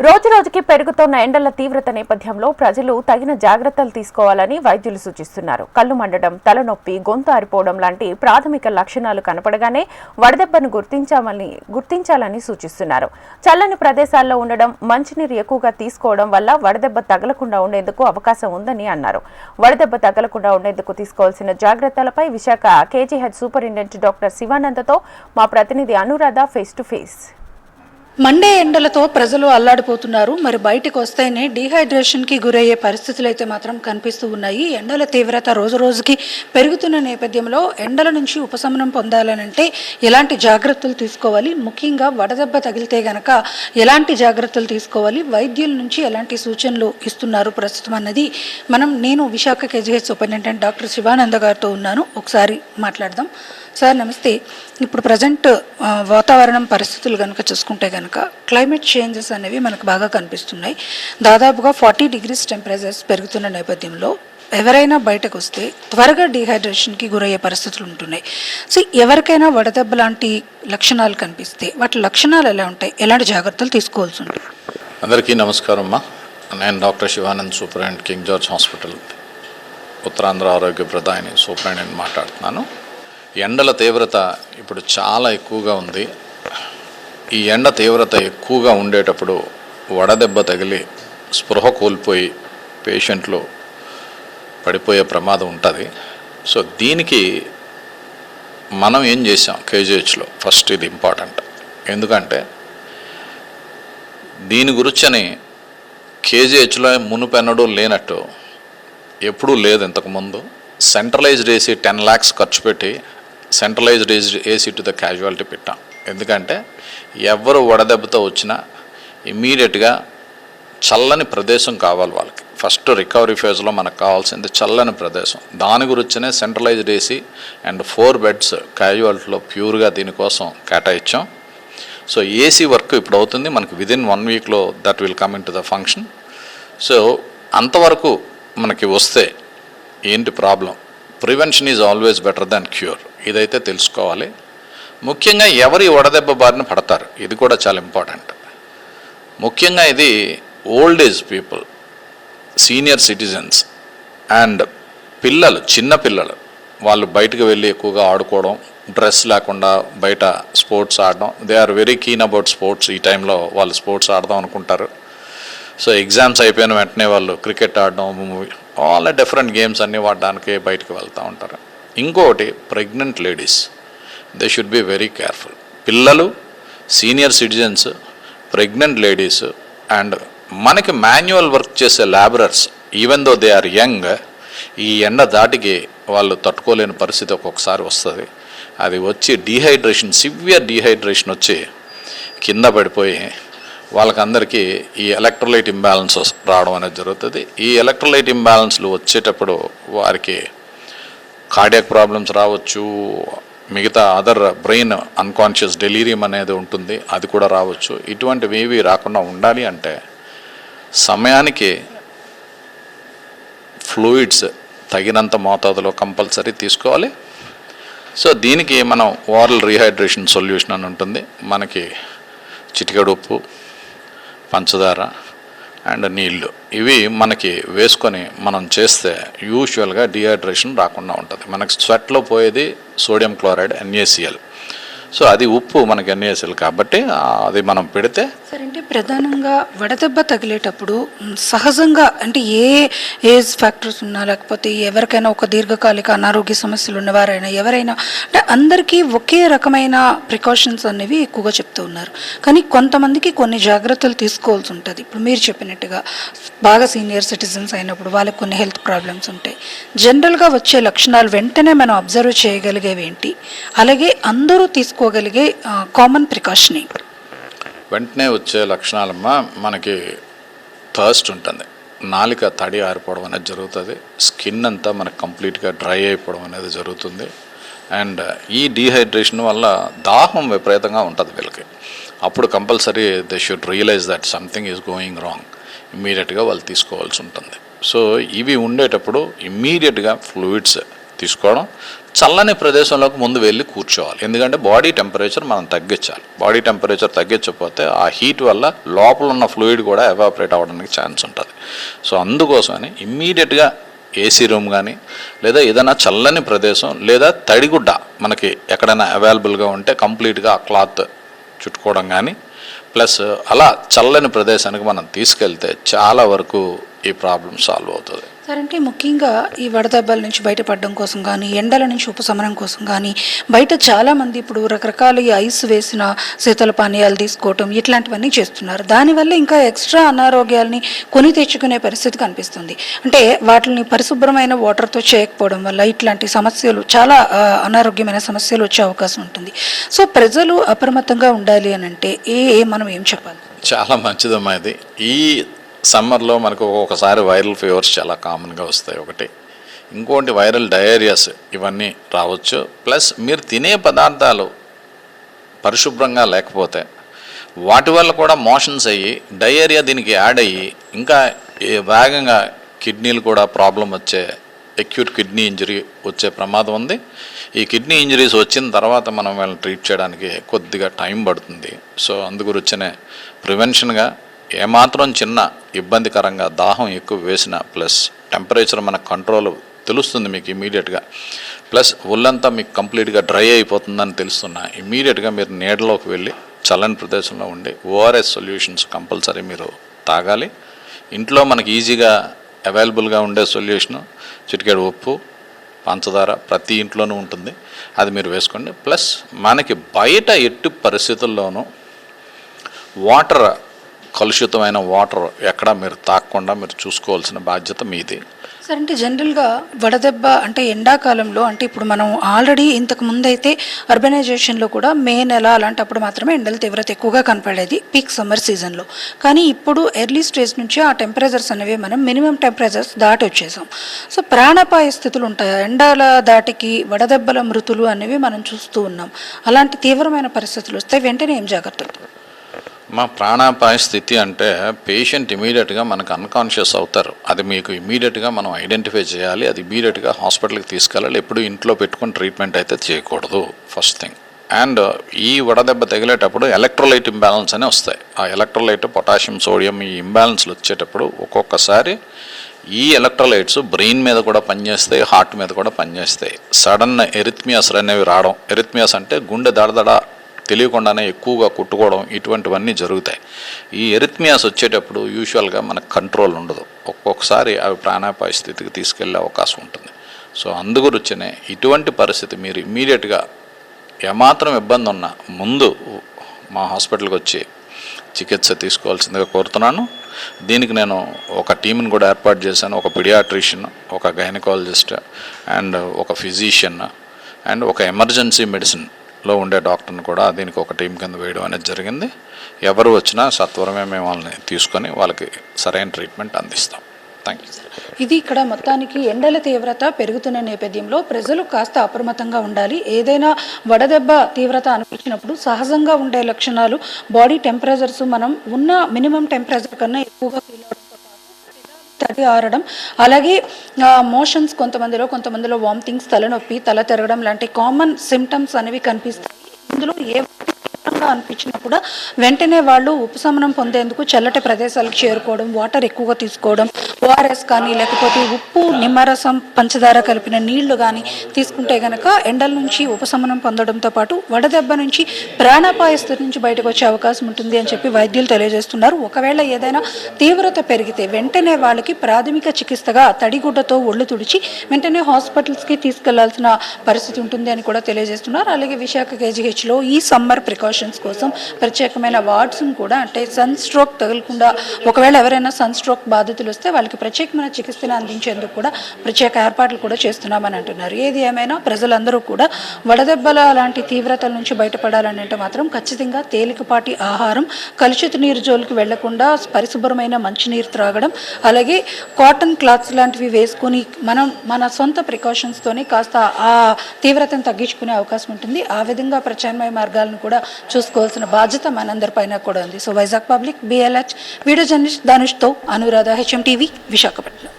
రోజురోజుకి పెరుగుతున్న ఎండల తీవ్రత నేపథ్యంలో ప్రజలు తగిన జాగ్రత్తలు తీసుకోవాలని వైద్యులు సూచిస్తున్నారు. కళ్లు మండడం, తలనొప్పి, గొంతు ఆరిపోవడం లాంటి ప్రాథమిక లక్షణాలు కనపడగానే వడదెబ్బను గుర్తించాలని సూచిస్తున్నారు. చల్లని ప్రదేశాల్లో ఉండడం, మంచినీరు ఎక్కువగా తీసుకోవడం వల్ల వడదెబ్బ తగలకుండా ఉండేందుకు అవకాశం ఉందని అన్నారు. వడదెబ్బ తగలకుండా ఉండేందుకు తీసుకోవాల్సిన జాగ్రత్తలపై విశాఖ కేజీహెచ్ సూపరింటెండెంట్ డాక్టర్ శివానందతో మా ప్రతినిధి అనురాధ ఫేస్ టు ఫేస్. మండే ఎండలతో ప్రజలు అల్లాడిపోతున్నారు. మరి బయటకు వస్తేనే డీహైడ్రేషన్కి గురయ్యే పరిస్థితులు అయితే మాత్రం కనిపిస్తూ ఉన్నాయి. ఎండల తీవ్రత రోజు రోజుకి పెరుగుతున్న నేపథ్యంలో ఎండల నుంచి ఉపశమనం పొందాలనంటే ఎలాంటి జాగ్రత్తలు తీసుకోవాలి, ముఖ్యంగా వడదెబ్బ తగిలితే గనక ఎలాంటి జాగ్రత్తలు తీసుకోవాలి, వైద్యుల నుంచి ఎలాంటి సూచనలు ఇస్తున్నారు ప్రస్తుతం అన్నది నేను Visakha KGH superintendent doctor Sivananda గారితో ఉన్నాను. ఒకసారి మాట్లాడదాం. సార్ నమస్తే. ఇప్పుడు ప్రజెంట్ వాతావరణం పరిస్థితులు కనుక చూసుకుంటే కనుక క్లైమేట్ చేంజెస్ అనేవి మనకు బాగా కనిపిస్తున్నాయి. దాదాపుగా 40 degrees టెంపరేచర్స్ పెరుగుతున్న నేపథ్యంలో ఎవరైనా బయటకు వస్తే త్వరగా డీహైడ్రేషన్కి గురయ్యే పరిస్థితులు ఉంటున్నాయి. సో ఎవరికైనా వడదెబ్బ లాంటి లక్షణాలు కనిపిస్తే వాటి లక్షణాలు ఎలా ఉంటాయి, ఎలాంటి జాగ్రత్తలు తీసుకోవాల్సి ఉంటుంది? అందరికీ నమస్కారం అమ్మా. నేను doctor Shivanand, superintendent king George hospital Uttarandhra ఆరోగ్య ప్రధాని సూపరింటెండెంట్ మాట్లాడుతున్నాను. ఎండల తీవ్రత ఇప్పుడు చాలా ఎక్కువగా ఉంది. ఈ ఎండ తీవ్రత ఎక్కువగా ఉండేటప్పుడు వడదెబ్బ తగిలి స్పృహ కోల్పోయి పేషెంట్లు పడిపోయే ప్రమాదం ఉంటుంది. సో దీనికి మనం ఏం చేసాం కేజీహెచ్లో, ఫస్ట్ ఇది ఇంపార్టెంట్. ఎందుకంటే దీని గురించని కేజీహెచ్లో మునుపెన్నడూ లేనట్టు, ఎప్పుడూ లేదు ఇంతకుముందు, సెంట్రలైజ్డ్ ఏసీ 10 lakhs ఖర్చు పెట్టి centralised AC to the casualty పెట్టాం. ఎందుకంటే ఎవరు వడదెబ్బతో వచ్చినా ఇమ్మీడియట్గా చల్లని ప్రదేశం కావాలి వాళ్ళకి. ఫస్ట్ రికవరీ ఫేజ్లో మనకు కావాల్సింది చల్లని ప్రదేశం. దాని గురించనే సెంట్రలైజ్డ్ ఏసీ అండ్ 4 beds క్యాజువాలిటీలో ప్యూర్గా దీనికోసం కేటాయించాం. సో ఏసీ వర్క్ ఇప్పుడు అవుతుంది మనకి. విదిన్ 1 weekలో that will come in to the function. So అంతవరకు మనకి వస్తే ఏంటి problem? Prevention is always better than cure. ఇదైతే తెలుసుకోవాలి. ముఖ్యంగా ఎవరి వడదెబ్బ బారిన పడతారు, ఇది కూడా చాలా ఇంపార్టెంట్. ముఖ్యంగా ఇది old age people, senior citizens and పిల్లలు, చిన్న పిల్లలు. వాళ్ళు బయటకు వెళ్ళి ఎక్కువగా ఆడుకోవడం, డ్రెస్ లేకుండా బయట స్పోర్ట్స్ ఆడడం. They are very keen about sports. ఈ టైంలో వాళ్ళు స్పోర్ట్స్ ఆడదాం అనుకుంటారు. సో ఎగ్జామ్స్ అయిపోయిన వెంటనే వాళ్ళు క్రికెట్ ఆడడం, ఆల్ డిఫరెంట్ గేమ్స్ అన్నీ వాడడానికి బయటకు వెళ్తూ ఉంటారు. ఇంకొకటి pregnant ladies, they should be very careful. పిల్లలు, senior citizens, pregnant ladies and మనకి మాన్యువల్ వర్క్ చేసే labourers, even though they are young, ఈ ఎండ దాటికి వాళ్ళు తట్టుకోలేని పరిస్థితి ఒక్కొక్కసారి వస్తుంది. అది వచ్చి డీహైడ్రేషన్, సివియర్ డీహైడ్రేషన్ వచ్చి కింద పడిపోయి వాళ్ళకందరికీ ఈ ఎలక్ట్రోలైట్ ఇంబ్యాలెన్సెస్ రావడం అనేది జరుగుతుంది. ఈ ఎలక్ట్రోలైట్ ఇంబ్యాలెన్స్లు వచ్చేటప్పుడు వారికి కార్డియాక్ ప్రాబ్లమ్స్ రావచ్చు, మిగతా అదర్ బ్రెయిన్ అన్కాన్షియస్ డెలీరియం అనేది ఉంటుంది, అది కూడా రావచ్చు. ఇటువంటివి ఏవి రాకుండా ఉండాలి అంటే సమయానికి ఫ్లూయిడ్స్ తగినంత మోతాదులో కంపల్సరీ తీసుకోవాలి. సో దీనికి మనం ఓరల్ రీహైడ్రేషన్ సొల్యూషన్ అని ఉంటుంది. మనకి చిటికెడు ఉప్పు, పంచదార అండ్ నీళ్ళు, ఇవి మనకి వేసుకొని మనం చేస్తే యూజువల్గా డీహైడ్రేషన్ రాకుండా ఉంటుంది. మనకి స్వెట్లో పోయేది సోడియం క్లోరైడ్, NaCl. సో అది ఉప్పు మనకి NaCl కాబట్టి అది మనం పెడితే. సరే, అంటే ప్రధానంగా వడదెబ్బ తగిలేటప్పుడు సహజంగా అంటే ఏ ఏజ్ ఫ్యాక్టర్స్ ఉన్నా, లేకపోతే ఎవరికైనా ఒక దీర్ఘకాలిక అనారోగ్య సమస్యలు ఉన్నవారైనా ఎవరైనా, అంటే అందరికీ ఒకే రకమైన ప్రికాషన్స్ అనేవి ఎక్కువగా చెప్తూ ఉన్నారు. కానీ కొంతమందికి కొన్ని జాగ్రత్తలు తీసుకోవాల్సి ఉంటుంది. ఇప్పుడు మీరు చెప్పినట్టుగా బాగా సీనియర్ సిటిజన్స్ అయినప్పుడు వాళ్ళకి కొన్ని హెల్త్ ప్రాబ్లమ్స్ ఉంటాయి. జనరల్గా వచ్చే లక్షణాలు వెంటనే మనం అబ్జర్వ్ చేయగలిగేవి ఏంటి, అలాగే అందరూ తీసుకోగలిగే కామన్ ప్రికాషన్ ఏంటి? వెంటనే వచ్చే లక్షణాలమ్మా, మనకి థర్స్ట్ ఉంటుంది, నాలిక తడి ఆరిపోవడం అనేది జరుగుతుంది, స్కిన్ అంతా మనకు కంప్లీట్గా డ్రై అయిపోవడం అనేది జరుగుతుంది. అండ్ ఈ డీహైడ్రేషన్ వల్ల దాహం విపరీతంగా ఉంటుంది వీళ్ళకి. అప్పుడు compulsory they should realise that something is going wrong. ఇమ్మీడియట్గా వాళ్ళు తీసుకోవాల్సి ఉంటుంది. సో ఇవి ఉండేటప్పుడు ఇమ్మీడియట్గా ఫ్లూయిడ్స్ తీసుకోవడం, చల్లని ప్రదేశంలోకి ముందు వెళ్ళి కూర్చోవాలి. ఎందుకంటే బాడీ టెంపరేచర్ మనం తగ్గించాలి. బాడీ టెంపరేచర్ తగ్గించకపోతే ఆ హీట్ వల్ల లోపల ఉన్న ఫ్లూయిడ్ కూడా ఎవాపరేట్ అవ్వడానికి ఛాన్స్ ఉంటుంది. సో అందుకోసమని ఇమ్మీడియట్గా ఏసీ రూమ్ కానీ లేదా ఏదైనా చల్లని ప్రదేశం లేదా తడిగుడ్డ మనకి ఎక్కడైనా అవైలబుల్గా ఉంటే కంప్లీట్గా ఆ క్లాత్ చుట్టుకోవడం కానీ ప్లస్ అలా చల్లని ప్రదేశానికి మనం తీసుకెళ్తే చాలా వరకు ఈ ప్రాబ్లం సాల్వ్ అవుతుంది. సార్, అంటే ముఖ్యంగా ఈ వడదెబ్బల నుంచి బయటపడడం కోసం కానీ ఎండల నుంచి ఉపశమనం కోసం కానీ బయట చాలామంది ఇప్పుడు రకరకాల ఈ ఐస్ వేసిన శీతల పానీయాలు తీసుకోవటం ఇట్లాంటివన్నీ చేస్తున్నారు. దానివల్ల ఇంకా ఎక్స్ట్రా అనారోగ్యాలని కొని తెచ్చుకునే పరిస్థితి కనిపిస్తుంది. అంటే వాటిని పరిశుభ్రమైన వాటర్తో చేయకపోవడం వల్ల ఇట్లాంటి సమస్యలు చాలా అనారోగ్యమైన సమస్యలు వచ్చే అవకాశం ఉంటుంది. సో ప్రజలు అప్రమత్తంగా ఉండాలి అని అంటే మనం ఏం చెప్పాలి? చాలా మంచిదమ్మా ఇది. ఈ సమ్మర్లో మనకు ఒకసారి వైరల్ ఫీవర్స్ చాలా కామన్గా వస్తాయి ఒకటి. ఇంకోటి వైరల్ డయేరియాస్ ఇవన్నీ రావచ్చు. ప్లస్ మీరు తినే పదార్థాలు పరిశుభ్రంగా లేకపోతే వాటి వల్ల కూడా మోషన్స్ అయ్యి డయేరియా దీనికి యాడ్ అయ్యి ఇంకా వేగంగా కిడ్నీలు కూడా ప్రాబ్లం వచ్చే అక్యూట్ కిడ్నీ ఇంజరీ వచ్చే ప్రమాదం ఉంది. ఈ కిడ్నీ ఇంజరీస్ వచ్చిన తర్వాత మనం వాళ్ళని ట్రీట్ చేయడానికి కొద్దిగా టైం పడుతుంది. సో అందుగురించనే ప్రివెన్షన్గా ఏమాత్రం చిన్న ఇబ్బందికరంగా దాహం ఎక్కువ వేసిన ప్లస్ టెంపరేచర్ మన కంట్రోల్ తెలుస్తుంది మీకు ఇమీడియట్గా, ప్లస్ ఒళ్ళంతా మీకు కంప్లీట్గా డ్రై అయిపోతుందని తెలుస్తున్నా ఇమీడియట్గా మీరు నీడలోకి వెళ్ళి చల్లని ప్రదేశంలో ఉండి ఓఆర్ఎస్ సొల్యూషన్స్ కంపల్సరీ మీరు తాగాలి. ఇంట్లో మనకి ఈజీగా అవైలబుల్గా ఉండే సొల్యూషను చిటికెడు ఉప్పు పంచదార ప్రతి ఇంట్లోనూ ఉంటుంది, అది మీరు వేసుకోండి. ప్లస్ మనకి బయట ఎట్టి పరిస్థితుల్లోనూ వాటర్ కలుషితమైన వాటర్ ఎక్కడ మీరు తాగకుండా మీరు చూసుకోవాల్సిన బాధ్యత మీది. సార్, అంటే జనరల్గా వడదెబ్బ అంటే ఎండాకాలంలో అంటే ఇప్పుడు మనం ఆల్రెడీ ఇంతకు ముందు అయితే అర్బనైజేషన్లో కూడా మే నెల అలాంటప్పుడు మాత్రమే ఎండల తీవ్రత ఎక్కువగా కనపడేది పీక్ సమ్మర్ సీజన్లో. కానీ ఇప్పుడు ఎర్లీ స్టేజ్ నుంచి ఆ టెంపరేచర్స్ అనేవి మనం మినిమం టెంపరేచర్స్ దాటి వచ్చేసాం. సో ప్రాణాపాయ స్థితులు ఉంటాయి. ఎండల దాటికి వడదెబ్బల మృతులు అనేవి మనం చూస్తూ ఉన్నాం. అలాంటి తీవ్రమైన పరిస్థితులు వస్తే వెంటనే ఏం జాగ్రత్తలు? మా ప్రాణాపాయ స్థితి అంటే పేషెంట్ ఇమీడియట్గా మనకు అన్కాన్షియస్ అవుతారు. అది మీకు ఇమీడియట్గా మనం ఐడెంటిఫై చేయాలి. అది ఇమీడియట్గా హాస్పిటల్కి తీసుకెళ్ళాలి. ఎప్పుడు ఇంట్లో పెట్టుకుని ట్రీట్మెంట్ అయితే చేయకూడదు ఫస్ట్ థింగ్. అండ్ ఈ వడదెబ్బ తగిలేటప్పుడు ఎలక్ట్రోలైట్ ఇంబ్యాలెన్స్ అనే వస్తాయి. ఆ ఎలక్ట్రోలైట్ పొటాషియం సోడియం ఈ ఇంబ్యాలెన్స్లు వచ్చేటప్పుడు ఒక్కొక్కసారి ఈ ఎలక్ట్రోలైట్స్ బ్రెయిన్ మీద కూడా పనిచేస్తాయి, హార్ట్ మీద కూడా పనిచేస్తాయి. సడన్ ఎరిథ్మియాస్ అనేవి రావడం, ఎరిథ్మియాస్ అంటే గుండె దడదడ తెలియకుండానే ఎక్కువగా కుట్టుకోవడం, ఇటువంటివన్నీ జరుగుతాయి. ఈ ఎరిథ్మియాస్ వచ్చేటప్పుడు యూజువల్గా మనకు కంట్రోల్ ఉండదు. ఒక్కొక్కసారి అవి ప్రాణాపాయ స్థితికి తీసుకెళ్లే అవకాశం ఉంటుంది. సో అందుగురించనే ఇటువంటి పరిస్థితి మీరు ఇమ్మీడియట్గా ఏమాత్రం ఇబ్బంది ఉన్నా ముందు మా హాస్పిటల్కి వచ్చి చికిత్స తీసుకోవాల్సిందిగా కోరుతున్నాను. దీనికి నేను ఒక టీంని కూడా ఏర్పాటు చేశాను. ఒక పిడియాట్రిషియన్, ఒక గైనకాలజిస్ట్ అండ్ ఒక ఫిజిషియన్ అండ్ ఒక ఎమర్జెన్సీ మెడిసిన్లో ఉండే డాక్టర్ని కూడా దీనికి ఒక టీం కింద వేయడం అనేది జరిగింది. ఎవరు వచ్చినా సత్వరమే మేము వాళ్ళని తీసుకొని వాళ్ళకి సరైన ట్రీట్మెంట్ అందిస్తాం. Thank you. ఇది ఇక్కడ మొత్తానికి ఎండల తీవ్రత పెరుగుతున్న నేపథ్యంలో ప్రజలు కాస్త అప్రమత్తంగా ఉండాలి. ఏదైనా వడదెబ్బ తీవ్రత అనిపించినప్పుడు సహజంగా ఉండే లక్షణాలు బాడీ టెంపరేచర్స్ మనం ఉన్న మినిమం టెంపరేచర్ కన్నా ఎక్కువగా ఫీల్ అవడంతో పాటు తడి ఆరడం, అలాగే మోషన్స్ కొంతమందిలో వామిటింగ్స్, తలనొప్పి, తల తిరగడం లాంటి కామన్ సిమ్టమ్స్ అనేవి కనిపిస్తాయి. ఇందులో ఏ అనిపించినప్పుడు వెంటనే వాళ్ళు ఉపశమనం పొందేందుకు చల్లటి ప్రదేశాలకు చేరుకోవడం, వాటర్ ఎక్కువగా తీసుకోవడం, ఓఆర్ఎస్ కానీ లేకపోతే ఉప్పు, నిమ్మరసం, పంచదార కలిపిన నీళ్లు కానీ తీసుకుంటే కనుక ఎండల నుంచి ఉపశమనం పొందడంతో పాటు వడదెబ్బ నుంచి ప్రాణాపాయ స్థితి నుంచి బయటకు వచ్చే అవకాశం ఉంటుంది అని చెప్పి వైద్యులు తెలియజేస్తున్నారు. ఒకవేళ ఏదైనా తీవ్రత పెరిగితే వెంటనే వాళ్ళకి ప్రాథమిక చికిత్సగా తడిగుడ్డతో ఒళ్ళు తుడిచి వెంటనే హాస్పిటల్స్కి తీసుకెళ్లాల్సిన పరిస్థితి ఉంటుంది అని కూడా తెలియజేస్తున్నారు. అలాగే విశాఖ కేజీహెచ్లో ఈ సమ్మర్ ప్రికాషన్స్ కోసం ప్రత్యేకమైన వార్డ్స్ను కూడా, అంటే సన్ స్ట్రోక్ తగలకుండా ఒకవేళ ఎవరైనా సన్ స్ట్రోక్ బాధితులు వస్తే వాళ్ళకి ప్రత్యేకమైన చికిత్సను అందించేందుకు కూడా ప్రత్యేక ఏర్పాట్లు కూడా చేస్తున్నామని అంటున్నారు. ఏది ఏమైనా ప్రజలందరూ కూడా వడదెబ్బల లాంటి తీవ్రతల నుంచి బయటపడాలని అంటే మాత్రం ఖచ్చితంగా తేలికపాటి ఆహారం, కలుషిత నీరు జోలికి వెళ్లకుండా పరిశుభ్రమైన మంచినీరు త్రాగడం, అలాగే కాటన్ క్లాత్స్ లాంటివి వేసుకుని మనం మన సొంత ప్రికాషన్స్తోనే కాస్త ఆ తీవ్రతను తగ్గించుకునే అవకాశం ఉంటుంది. ఆ విధంగా ప్రత్యామ్నాయ మార్గాలను కూడా చూసుకోవాల్సిన బాధ్యత మనందరిపైన కూడా ఉంది. So Vizag public, BLH video journalist ధనుష్తో అనురాధ, HMTV, విశాఖపట్నం.